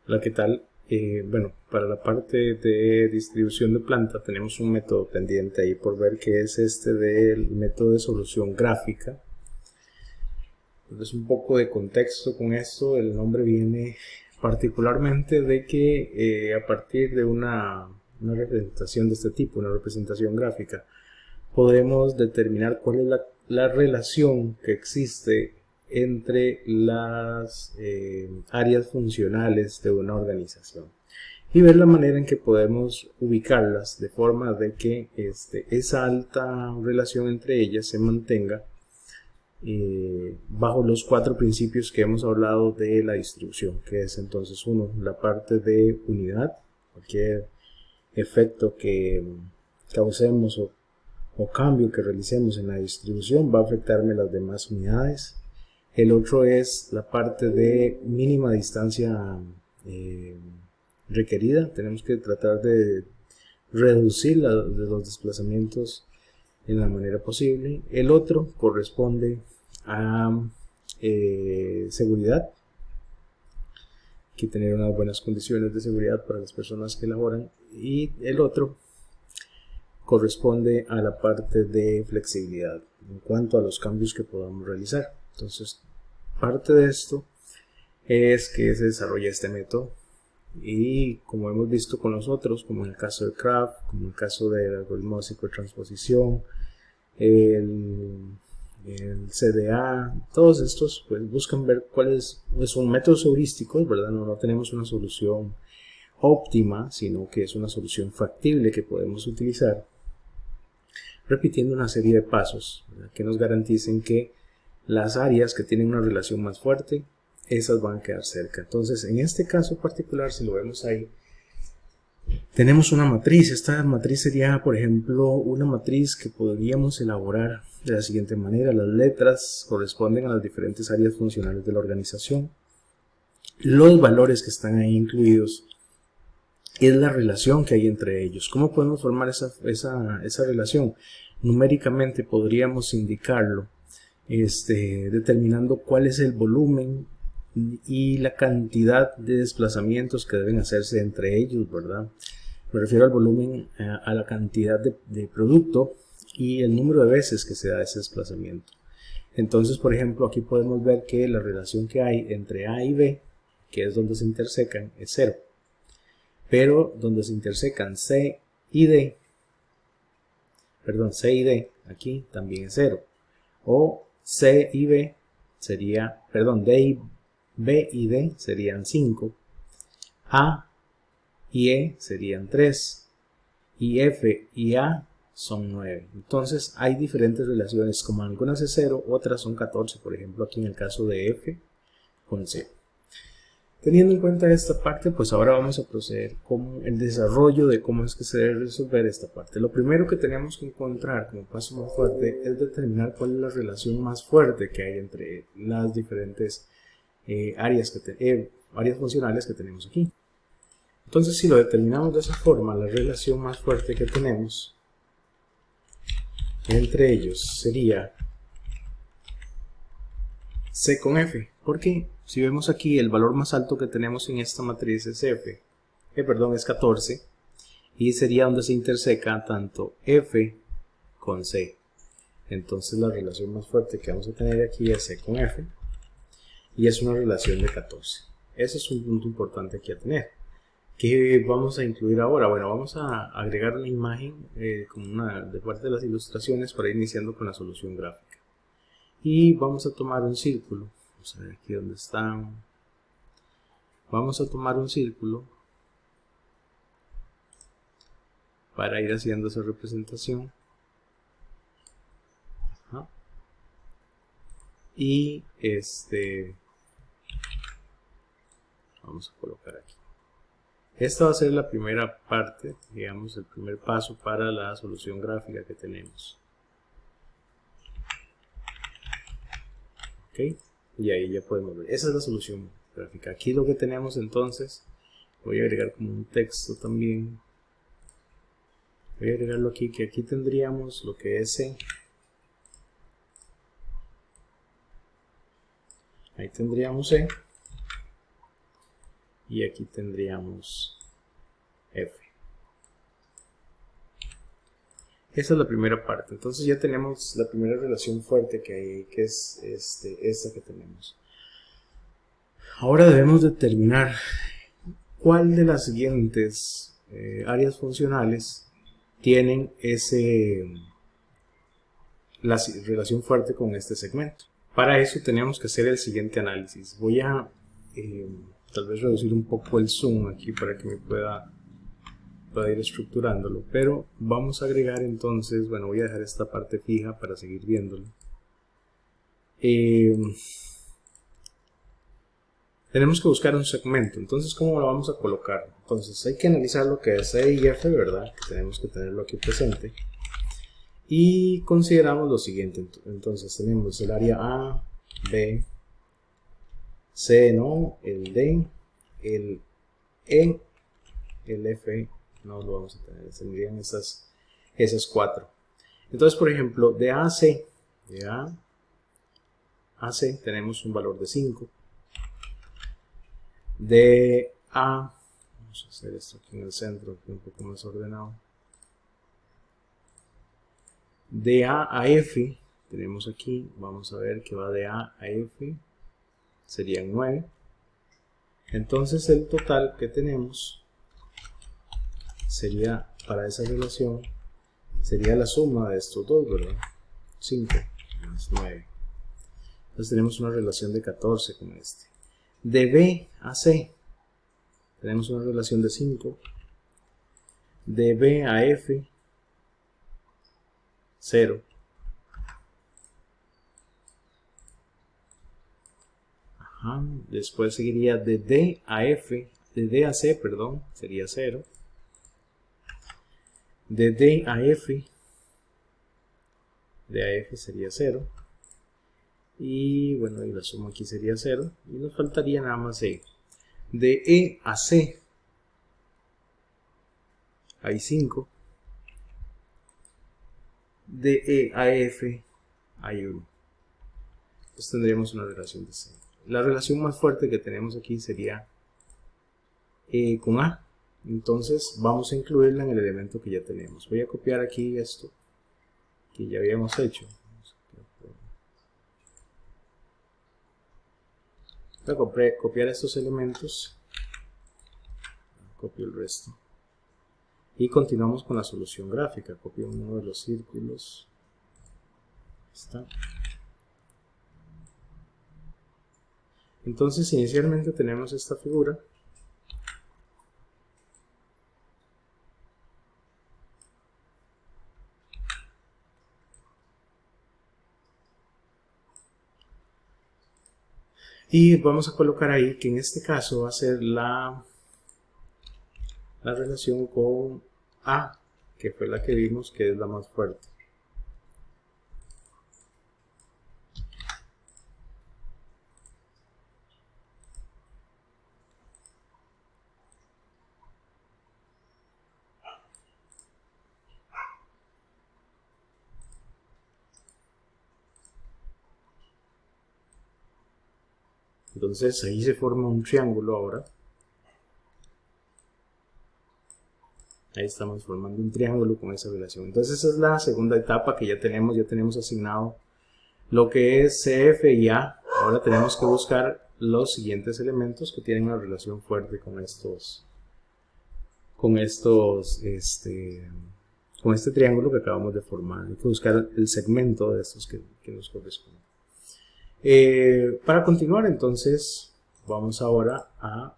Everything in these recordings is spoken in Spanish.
Hola, ¿qué tal? Bueno, para la parte de distribución de planta tenemos un método pendiente ahí por ver, que es este del método de solución gráfica. Entonces, un poco de contexto con esto. El nombre viene particularmente de que a partir de una representación de este tipo, una representación gráfica, podemos determinar cuál es la relación que existe entre las áreas funcionales de una organización y ver la manera en que podemos ubicarlas de forma de que esa alta relación entre ellas se mantenga bajo los 4 principios que hemos hablado de la distribución, que es entonces uno, la parte de unidad. Cualquier efecto que causemos o cambio que realicemos en la distribución va a afectarme las demás unidades. El otro es la parte de mínima distancia requerida. Tenemos que tratar de reducir los desplazamientos en la manera posible. El otro corresponde a seguridad, que tener unas buenas condiciones de seguridad para las personas que laboran, y el otro corresponde a la parte de flexibilidad en cuanto a los cambios que podamos realizar. Entonces, parte de esto es que se desarrolla este método, y como hemos visto con los otros, como en el caso de Kraft, como en el caso del algoritmo básico de transposición, el CDA, todos estos pues buscan ver cuáles son métodos heurísticos, ¿verdad? No tenemos una solución óptima, sino que es una solución factible que podemos utilizar repitiendo una serie de pasos, ¿verdad?, que nos garanticen que las áreas que tienen una relación más fuerte, esas van a quedar cerca. Entonces, en este caso particular, si lo vemos ahí, tenemos una matriz. Esta matriz sería, por ejemplo, una matriz que podríamos elaborar de la siguiente manera. Las letras corresponden a las diferentes áreas funcionales de la organización. Los valores que están ahí incluidos es la relación que hay entre ellos. ¿Cómo podemos formar esa relación? Numéricamente podríamos indicarlo determinando cuál es el volumen y la cantidad de desplazamientos que deben hacerse entre ellos, ¿verdad? Me refiero al volumen, a la cantidad de producto y el número de veces que se da ese desplazamiento. Entonces, por ejemplo, aquí podemos ver que la relación que hay entre A y B, que es donde se intersecan, es 0. Pero donde se intersecan C y D, aquí también es 0. O C y B sería, B y D serían 5. A y E serían 3. Y F y A son 9. Entonces hay diferentes relaciones, como algunas es 0, otras son 14, por ejemplo aquí en el caso de F con C. Teniendo en cuenta esta parte, pues ahora vamos a proceder con el desarrollo de cómo es que se debe resolver esta parte. Lo primero que tenemos que encontrar como paso más fuerte es determinar cuál es la relación más fuerte que hay entre las diferentes áreas funcionales que tenemos aquí. Entonces, si lo determinamos de esa forma, la relación más fuerte que tenemos entre ellos sería C con F. ¿Por qué? Si vemos aquí, el valor más alto que tenemos en esta matriz es es 14, y sería donde se interseca tanto F con C. Entonces la relación más fuerte que vamos a tener aquí es C con F, y es una relación de 14. Ese es un punto importante aquí a tener. ¿Qué vamos a incluir ahora? Bueno, vamos a agregar una imagen como una de parte de las ilustraciones para ir iniciando con la solución gráfica. Y vamos a tomar un círculo. Vamos a ver aquí dónde están. Vamos a tomar un círculo para ir haciendo esa representación. Ajá. Y vamos a colocar aquí. Esta va a ser la primera parte, digamos, el primer paso para la solución gráfica que tenemos. ¿Ok? Y ahí ya podemos ver. Esa es la solución gráfica. Aquí lo que tenemos entonces, voy a agregar como un texto también. Voy a agregarlo aquí, que aquí tendríamos lo que es C. Ahí tendríamos C. y aquí tendríamos F. Esa es la primera parte. Entonces ya tenemos la primera relación fuerte que hay, que es esta que tenemos. Ahora debemos determinar cuál de las siguientes áreas funcionales tienen la relación fuerte con este segmento. Para eso tenemos que hacer el siguiente análisis. Voy a tal vez reducir un poco el zoom aquí para que me pueda ir estructurándolo, pero vamos a agregar entonces, bueno, voy a dejar esta parte fija para seguir viéndolo. Tenemos que buscar un segmento, entonces ¿cómo lo vamos a colocar? Entonces hay que analizar lo que es E y F, ¿verdad? Tenemos que tenerlo aquí presente. Y consideramos lo siguiente, entonces tenemos el área A, B, C, ¿no? El D, el E, el F, no lo vamos a tener, tendrían esas cuatro. Entonces, por ejemplo, de A a C, de A a C tenemos un valor de 5. De A, vamos a hacer esto aquí en el centro, aquí un poco más ordenado. De A a F, tenemos aquí, vamos a ver que va de A a F, serían 9. Entonces el total que tenemos sería, para esa relación, sería la suma de estos dos, ¿verdad? 5 más 9. Entonces tenemos una relación de 14 con este. De B a C tenemos una relación de 5. De B a F, 0. Ajá. Después seguiría de D a F, de D a C, perdón, sería 0. De D a F, de a F sería 0. Y bueno, y la suma aquí sería 0. Y nos faltaría nada más E. De E a C hay 5. De E a F hay 1. Entonces tendríamos una relación de C. La relación más fuerte que tenemos aquí sería E con A. Entonces vamos a incluirla en el elemento que ya tenemos. Voy a copiar aquí esto que ya habíamos hecho. Voy a copiar estos elementos. Copio el resto. Y continuamos con la solución gráfica. Copio uno de los círculos. Está. Entonces inicialmente tenemos esta figura. Y vamos a colocar ahí que en este caso va a ser la relación con A, que fue la que vimos que es la más fuerte. Entonces ahí se forma un triángulo ahora. Ahí estamos formando un triángulo con esa relación. Entonces esa es la segunda etapa que ya tenemos asignado lo que es CF y A. Ahora tenemos que buscar los siguientes elementos que tienen una relación fuerte con este triángulo que acabamos de formar. Hay que buscar el segmento de estos que nos corresponde. Para continuar, entonces, vamos ahora a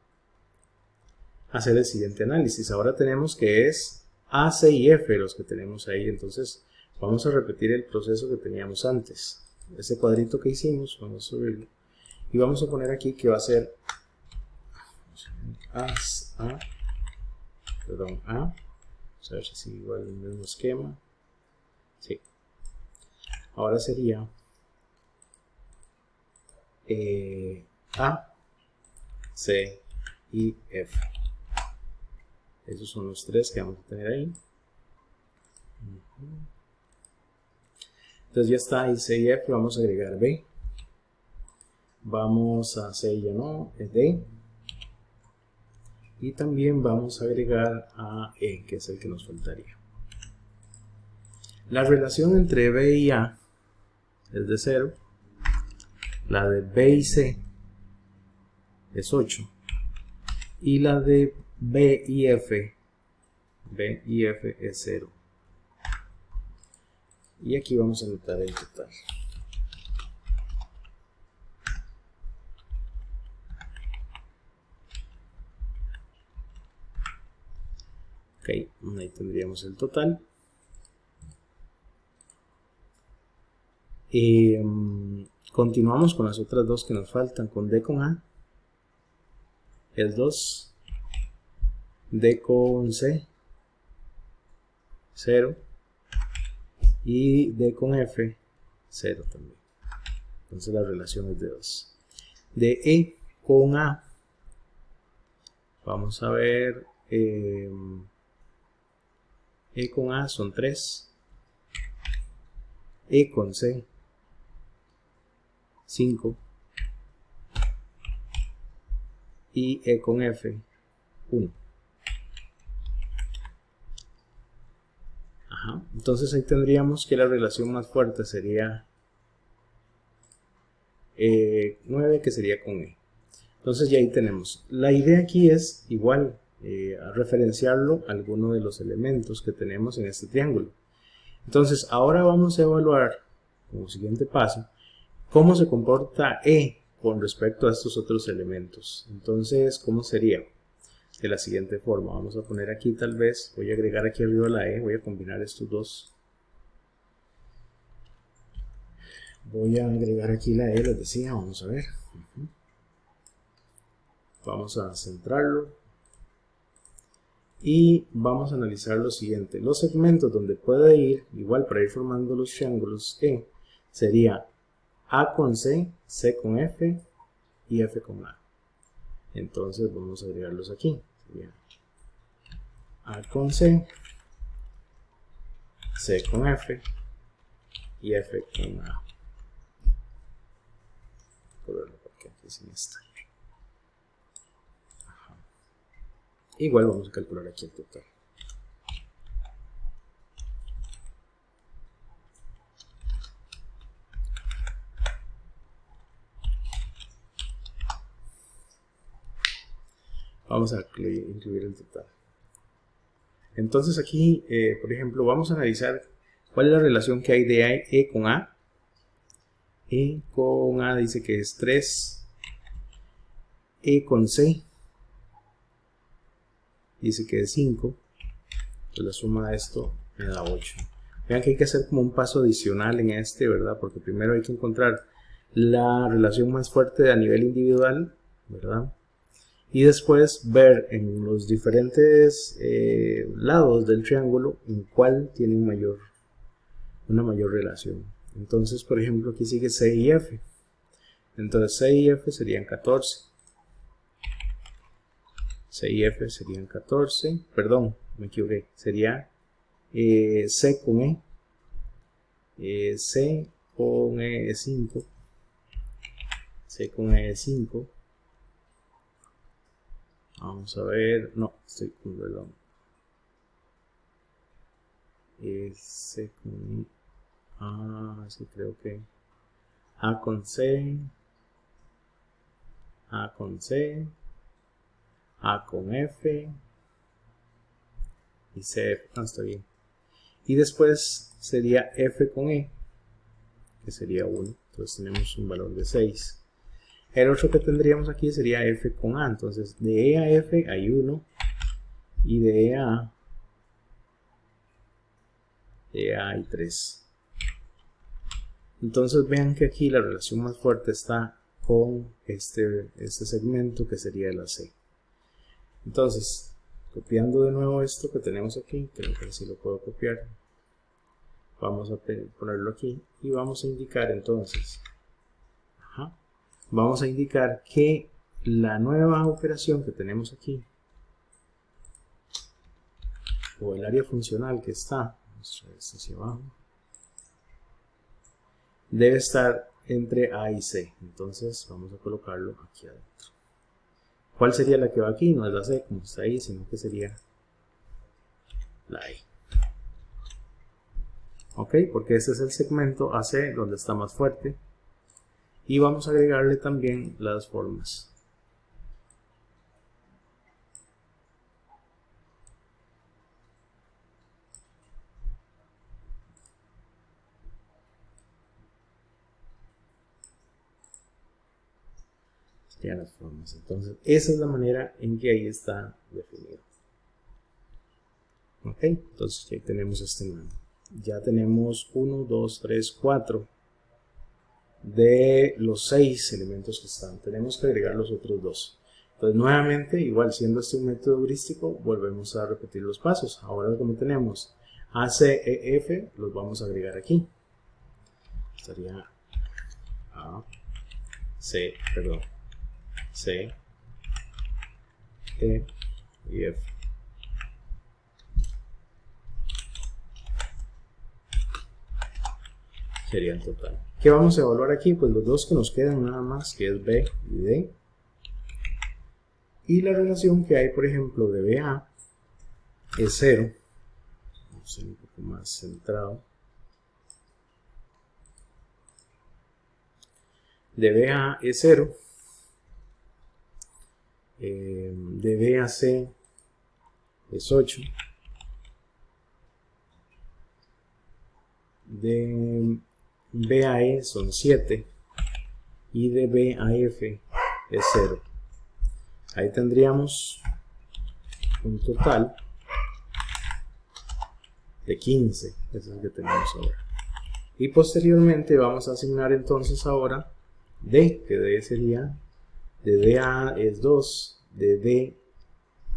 hacer el siguiente análisis. Ahora tenemos que es A, C y F los que tenemos ahí. Entonces, vamos a repetir el proceso que teníamos antes. Ese cuadrito que hicimos, vamos a subirlo. Y vamos a poner aquí que va a ser A. Vamos a ver si sigue igual el mismo esquema. Sí. Ahora sería A, C y F. Esos son los tres que vamos a tener ahí. Entonces ya está ahí C y F. Vamos a agregar B. Vamos a C, ya no, es D. y también vamos a agregar a E, que es el que nos faltaría. La relación entre B y A es de 0, la de B y C es 8 y la de B y F es 0. Y aquí vamos a anotar el total. Ok, ahí tendríamos el total. Continuamos con las otras dos que nos faltan. Con D con A es 2, D con C 0 y D con F 0 también. Entonces la relación es de 2. De E con A vamos a ver, E con A son 3, E con C 5 y E con F 1. Ajá. Entonces ahí tendríamos que la relación más fuerte sería 9, que sería con E. Entonces ya ahí tenemos. La idea aquí es igual referenciarlo a alguno de los elementos que tenemos en este triángulo. Entonces ahora vamos a evaluar como siguiente paso cómo se comporta E con respecto a estos otros elementos. Entonces, ¿cómo sería? De la siguiente forma. Vamos a poner aquí, tal vez, voy a agregar aquí arriba la E, voy a combinar estos dos. Voy a agregar aquí la E, les decía, vamos a ver. Vamos a centrarlo. Y vamos a analizar lo siguiente. Los segmentos donde puede ir, igual para ir formando los triángulos E, sería A con C, C con F y F con A. Entonces vamos a agregarlos aquí. Sería A con C, C con F y F con A. Porque aquí sin esta. Igual vamos a calcular aquí el total. Vamos a incluir el total. Entonces aquí, por ejemplo, vamos a analizar cuál es la relación que hay de E con A. E con A dice que es 3. E con C dice que es 5. Entonces la suma de esto me da 8. Vean que hay que hacer como un paso adicional en este, ¿verdad? Porque primero hay que encontrar la relación más fuerte a nivel individual, ¿verdad? Y después ver en los diferentes lados del triángulo en cuál tiene una mayor relación. Entonces, por ejemplo, aquí sigue C y F. Entonces C y F serían 14. C y F serían 14. Perdón, me equivoqué. Sería C con E. C con E es 5. C con E es 5. Vamos a ver, no, estoy con perdón. C con E. Sí, creo que A con C, A con C, A con F y C. Está bien. Y después sería F con E, que sería 1. Entonces tenemos un valor de 6. El otro que tendríamos aquí sería F con A. Entonces de E a F hay 1 y de E a A hay 3. Entonces vean que aquí la relación más fuerte está con este segmento, que sería la C. Entonces, copiando de nuevo esto que tenemos aquí, creo que así lo puedo copiar. Vamos a ponerlo aquí y vamos a indicar entonces. Vamos a indicar que la nueva operación que tenemos aquí, o el área funcional que está, vamos a ver esto hacia abajo, debe estar entre A y C. Entonces vamos a colocarlo aquí adentro. ¿Cuál sería la que va aquí? No es la C como está ahí, sino que sería la E. Ok, porque ese es el segmento AC donde está más fuerte. Y vamos a agregarle también las formas. Serían las formas. Entonces, esa es la manera en que ahí está definido. Ok, entonces ya tenemos este mano. Ya tenemos 1, 2, 3, 4 de los 6 elementos que están. Tenemos que agregar los otros 2. Entonces nuevamente, igual siendo este un método heurístico, volvemos a repetir los pasos. Ahora como tenemos A, C, E, F, los vamos a agregar aquí. Estaría A, C, perdón, C, E y F. Sería el total. ¿Qué vamos a evaluar aquí? Pues los dos que nos quedan nada más, que es B y D. Y la relación que hay, por ejemplo, de BA es 0. Vamos a ser un poco más centrado. De BA es 0. De BAC es 8. De BAE son 7. Y de BAF es 0. Ahí tendríamos un total de 15. Eso es el que tenemos ahora. Y posteriormente vamos a asignar entonces ahora D, que D sería, de DA es 2, de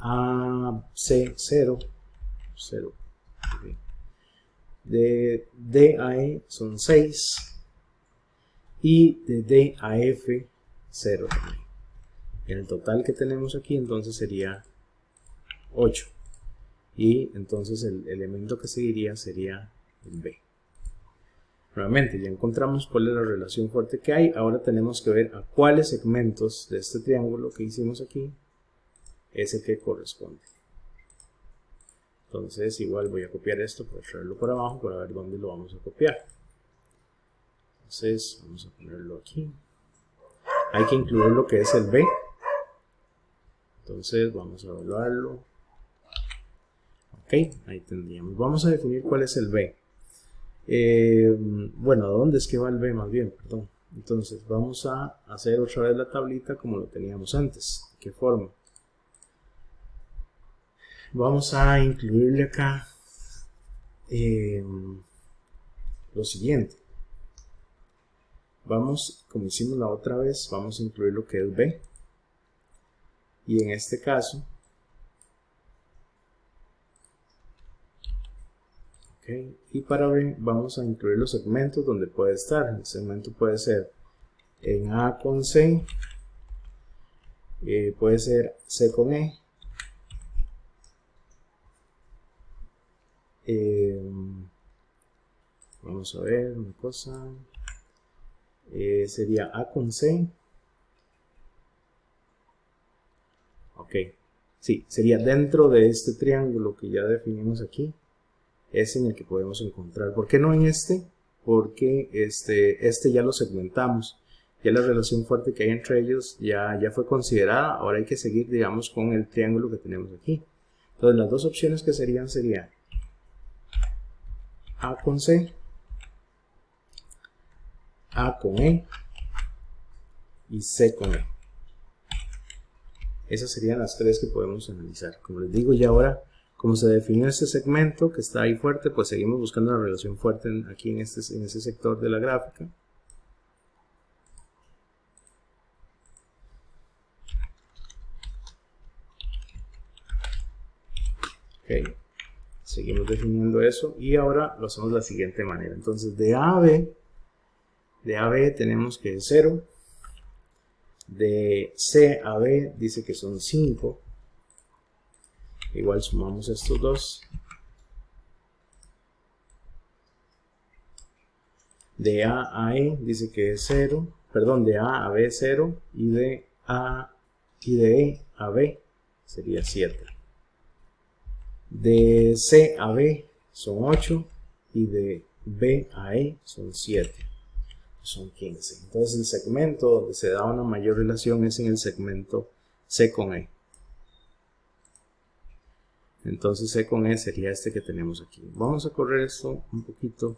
DAC 0, 0. Okay. De DAE son 6 y de DAF 0 también. El total que tenemos aquí entonces sería 8 y entonces el elemento que seguiría sería el B. Nuevamente ya encontramos cuál es la relación fuerte que hay. Ahora tenemos que ver a cuáles segmentos de este triángulo que hicimos aquí es el que corresponde. Entonces igual voy a copiar esto para traerlo por abajo para ver dónde lo vamos a copiar. Entonces vamos a ponerlo aquí. Hay que incluir lo que es el B. Entonces vamos a evaluarlo. Ok, ahí tendríamos. Vamos a definir cuál es el B. Bueno, ¿a dónde es que va el B más bien? Perdón. Entonces vamos a hacer otra vez la tablita como lo teníamos antes. ¿De qué forma? Vamos a incluirle acá lo siguiente. Vamos, como hicimos la otra vez, vamos a incluir lo que es B. Y en este caso, okay, y para B vamos a incluir los segmentos donde puede estar. El segmento puede ser en A con C, puede ser C con E, vamos a ver una cosa, sería A con C, ok, sí, sería dentro de este triángulo que ya definimos aquí, es en el que podemos encontrar. ¿Por qué no en este? Porque este ya lo segmentamos, ya la relación fuerte que hay entre ellos ya fue considerada. Ahora hay que seguir, digamos, con el triángulo que tenemos aquí. Entonces las dos opciones que serían A con C, A con E y C con E. Esas serían las tres que podemos analizar. Como les digo, ya ahora, como se definió este segmento que está ahí fuerte, pues seguimos buscando la relación fuerte aquí en ese sector de la gráfica. Ok, seguimos definiendo eso y ahora lo hacemos de la siguiente manera. Entonces de A a B tenemos que es 0. De C a B dice que son 5. Igual sumamos estos dos. De A a E dice que es 0. Perdón, de A a B 0. Y de A y de E a B sería 7. De C a B son 8 y de B a E son 7. Son 15. Entonces el segmento donde se da una mayor relación es en el segmento C con E. Entonces C con E sería este que tenemos aquí. Vamos a correr esto un poquito.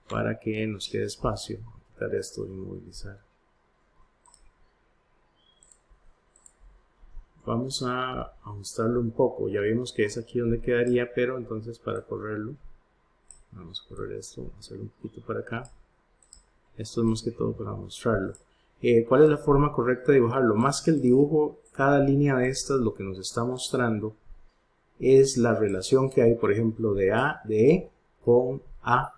Para que nos quede espacio. Voy a quitar esto y inmovilizar. Vamos a ajustarlo un poco. Ya vimos que es aquí donde quedaría, pero entonces para correrlo, vamos a correr esto, vamos a hacerlo un poquito para acá. Esto es más que todo para mostrarlo. ¿Cuál es la forma correcta de dibujarlo? Más que el dibujo, cada línea de estas lo que nos está mostrando es la relación que hay, por ejemplo, de E con A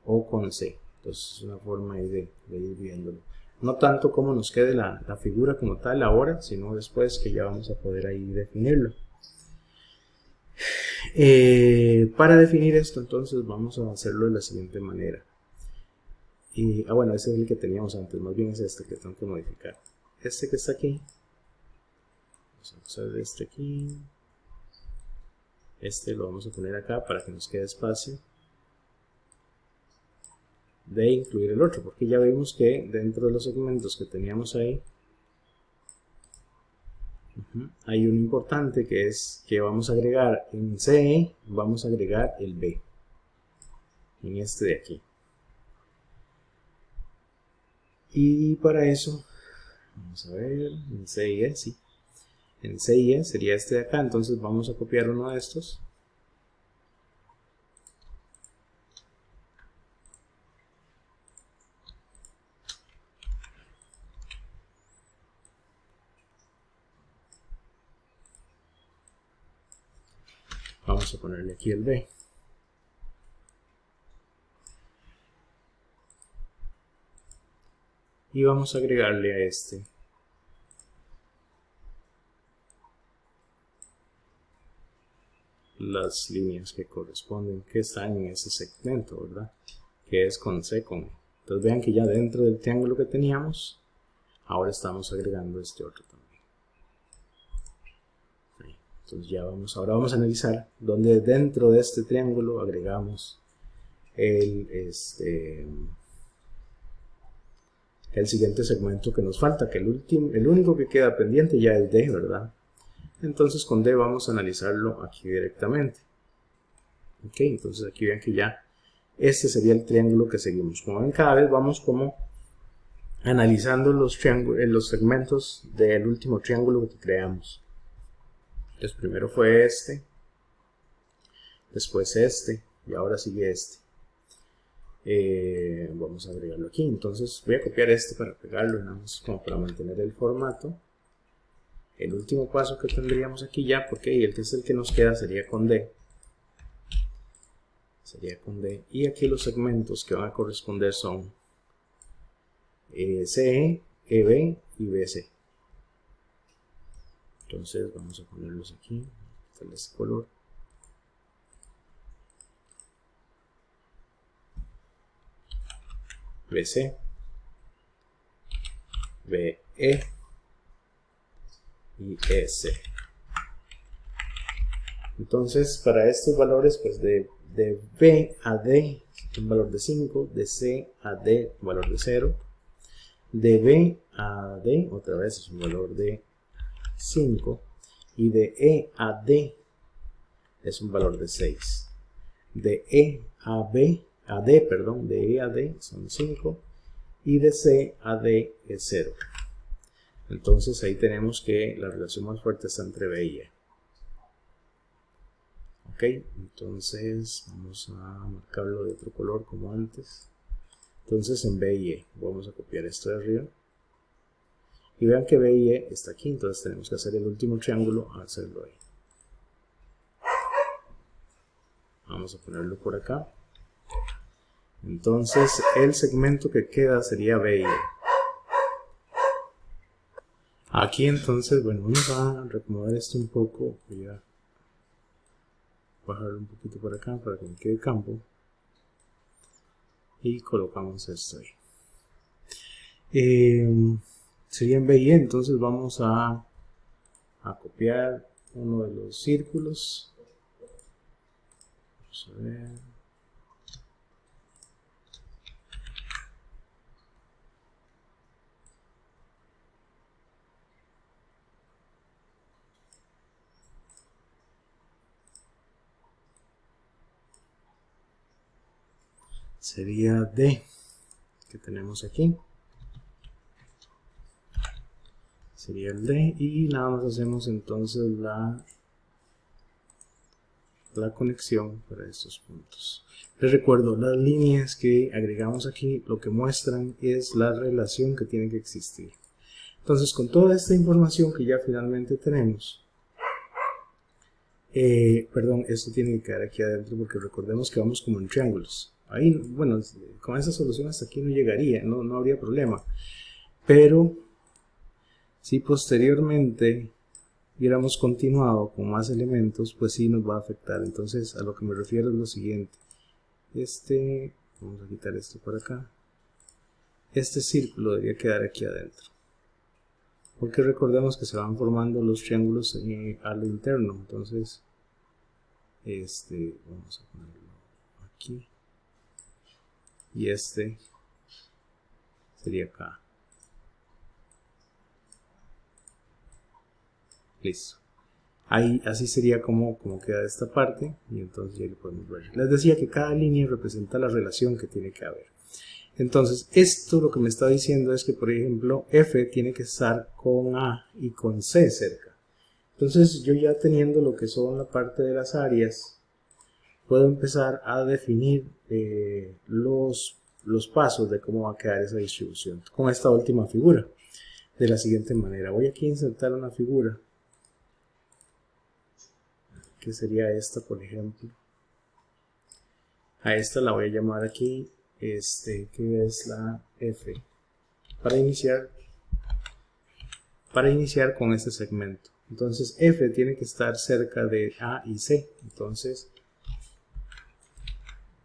o con C. Entonces es una forma ahí de ir viéndolo. No tanto como nos quede la figura como tal ahora, sino después que ya vamos a poder ahí definirlo. Para definir esto entonces vamos a hacerlo de la siguiente manera. Bueno, ese es el que teníamos antes, más bien es este que tengo que modificar. Este que está aquí, vamos a usar este aquí, este lo vamos a poner acá para que nos quede espacio de incluir el otro, porque ya vimos que dentro de los segmentos que teníamos ahí hay uno importante que es que vamos a agregar en C, vamos a agregar el B en este de aquí. Y para eso, vamos a ver, en C y E, sí. En C y E sería este de acá, entonces vamos a copiar uno de estos. Vamos a ponerle aquí el B. Y vamos a agregarle a este las líneas que corresponden, que están en ese segmento, ¿verdad? Que es con C con E. Entonces vean que ya dentro del triángulo que teníamos, ahora estamos agregando este otro también. Ahí. Entonces ya ahora vamos a analizar donde dentro de este triángulo agregamos el siguiente segmento que nos falta, que el único que queda pendiente ya es D, ¿verdad? Entonces con D vamos a analizarlo aquí directamente. Ok, entonces aquí vean que ya este sería el triángulo que seguimos. Como ven, cada vez vamos como analizando los segmentos del último triángulo que creamos. Entonces primero fue este, después este y ahora sigue este. Vamos a agregarlo aquí. Entonces voy a copiar este para pegarlo, nada más como para mantener el formato. El último paso que tendríamos aquí ya, porque el que es el que nos queda sería con D. Y aquí los segmentos que van a corresponder son CE, EB y BC. Entonces vamos a ponerlos aquí, darle este color. BC, BE y EC. Entonces para estos valores, pues de B a D un valor de 5, de C a D un valor de 0, de B a D otra vez es un valor de 5 y de E a D es un valor de 6. De E a D son 5 y de C a D es 0. Entonces ahí tenemos que la relación más fuerte está entre B y E. Ok, entonces vamos a marcarlo de otro color como antes. Entonces en B y E vamos a copiar esto de arriba. Y vean que B y E está aquí, entonces tenemos que hacer el último triángulo a hacerlo ahí. Vamos a ponerlo por acá. Entonces el segmento que queda sería B y E. Aquí entonces, bueno, vamos a reacomodar esto un poco. Voy a bajarlo un poquito por acá para que me quede campo. y colocamos esto ahí. Sería en B y E, entonces vamos a copiar uno de los círculos. Vamos a ver. Sería D que tenemos aquí. Sería el D y nada más hacemos entonces la conexión para estos puntos. Les recuerdo, las líneas que agregamos aquí lo que muestran es la relación que tiene que existir. Entonces, con toda esta información que ya finalmente tenemos, perdón, esto tiene que quedar aquí adentro porque recordemos que vamos como en triángulos. Ahí, bueno, con esa solución hasta aquí no llegaría, no habría problema. Pero si posteriormente hubiéramos continuado con más elementos, pues sí nos va a afectar. Entonces, a lo que me refiero es lo siguiente. Vamos a quitar esto por acá. Este círculo debería quedar aquí adentro. Porque recordemos que se van formando los triángulos a lo interno. Entonces, vamos a ponerlo aquí. Y sería acá. Listo. Ahí, así sería como queda esta parte. Y entonces ya lo podemos ver. Les decía que cada línea representa la relación que tiene que haber. Entonces, esto lo que me está diciendo es que, por ejemplo, F tiene que estar con A y con C cerca. Entonces, yo ya teniendo lo que son la parte de las áreas, puedo empezar a definir los pasos de cómo va a quedar esa distribución. Con esta última figura, de la siguiente manera. Voy aquí a insertar una figura, que sería esta, por ejemplo. A esta la voy a llamar aquí, que es la F, para iniciar con este segmento. Entonces F tiene que estar cerca de A y C. Entonces,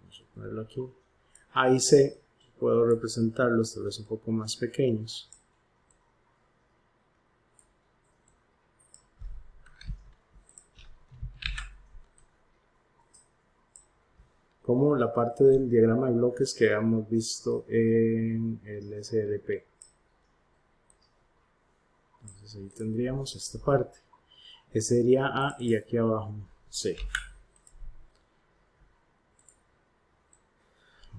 vamos a ponerlo aquí. A y C puedo representarlos tal vez un poco más pequeños. Como la parte del diagrama de bloques que habíamos visto en el SDP. Entonces ahí tendríamos esta parte. Ese sería A y aquí abajo C.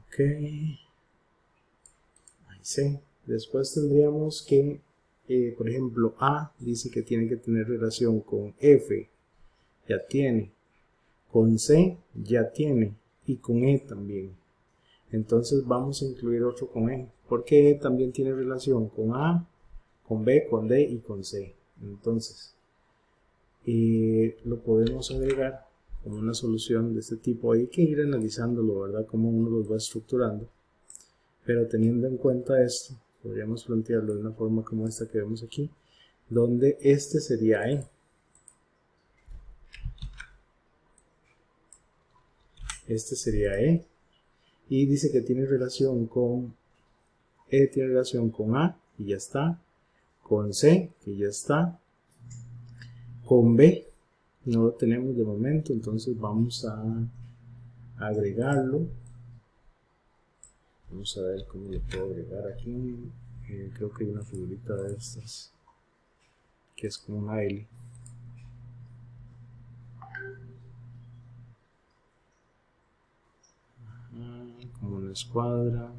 Ok. Ahí C. Después tendríamos que, por ejemplo, A dice que tiene que tener relación con F. Ya tiene. Con C ya tiene. Y con E también. Entonces vamos a incluir otro con E. Porque E también tiene relación con A, con B, con D y con C. Entonces, lo podemos agregar como una solución de este tipo. Hay que ir analizándolo, ¿verdad? Cómo uno los va estructurando. Pero teniendo en cuenta esto, podríamos plantearlo de una forma como esta que vemos aquí, donde este sería E. Este sería E. Y dice que tiene relación con E, tiene relación con A, y ya está. Con C, que ya está. Con B, no lo tenemos de momento, entonces vamos a agregarlo. Vamos a ver cómo lo puedo agregar aquí. Creo que hay una figurita de estas, que es como una L. Como una escuadra.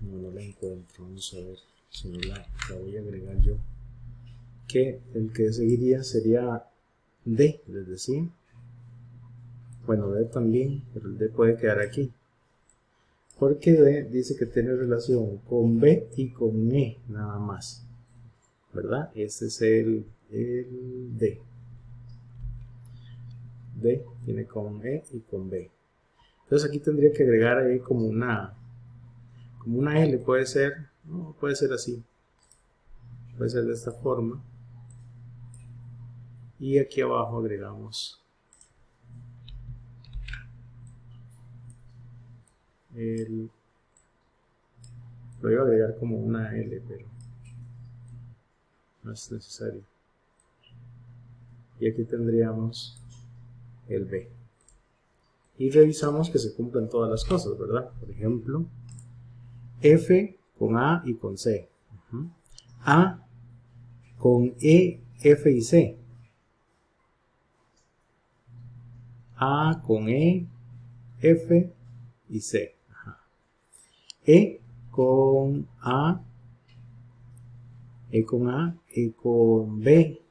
No la encuentro, vamos a ver si no la voy a agregar yo. Que el que seguiría sería D, les decía. Bueno, D también, pero el D puede quedar aquí. Porque D dice que tiene relación con B y con E, nada más. ¿Verdad? Este es el D. D tiene con E y con B. Entonces aquí tendría que agregar ahí como una L, puede ser, No, puede ser así, puede ser de esta forma, y aquí abajo agregamos lo iba a agregar como una L, pero no es necesario. Y aquí tendríamos el B. Y revisamos que se cumplan todas las cosas, ¿verdad? Por ejemplo, F con A y con C. A con E, F y C. A con E, F y C. E con A, E con A, E con B,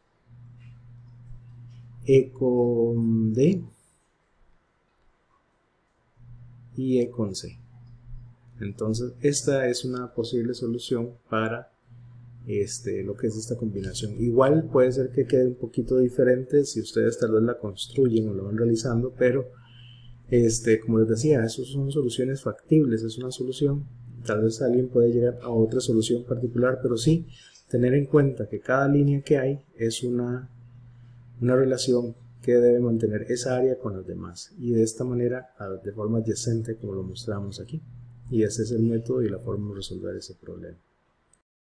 E con D y E con C. Entonces esta es una posible solución para lo que es esta combinación. Igual puede ser que quede un poquito diferente si ustedes tal vez la construyen o lo van realizando, pero como les decía, eso son soluciones factibles, es una solución. Tal vez alguien puede llegar a otra solución particular, pero sí tener en cuenta que cada línea que hay es una relación que debe mantener esa área con las demás, y de esta manera de forma adyacente, como lo mostramos aquí. Y ese es el método y la forma de resolver ese problema.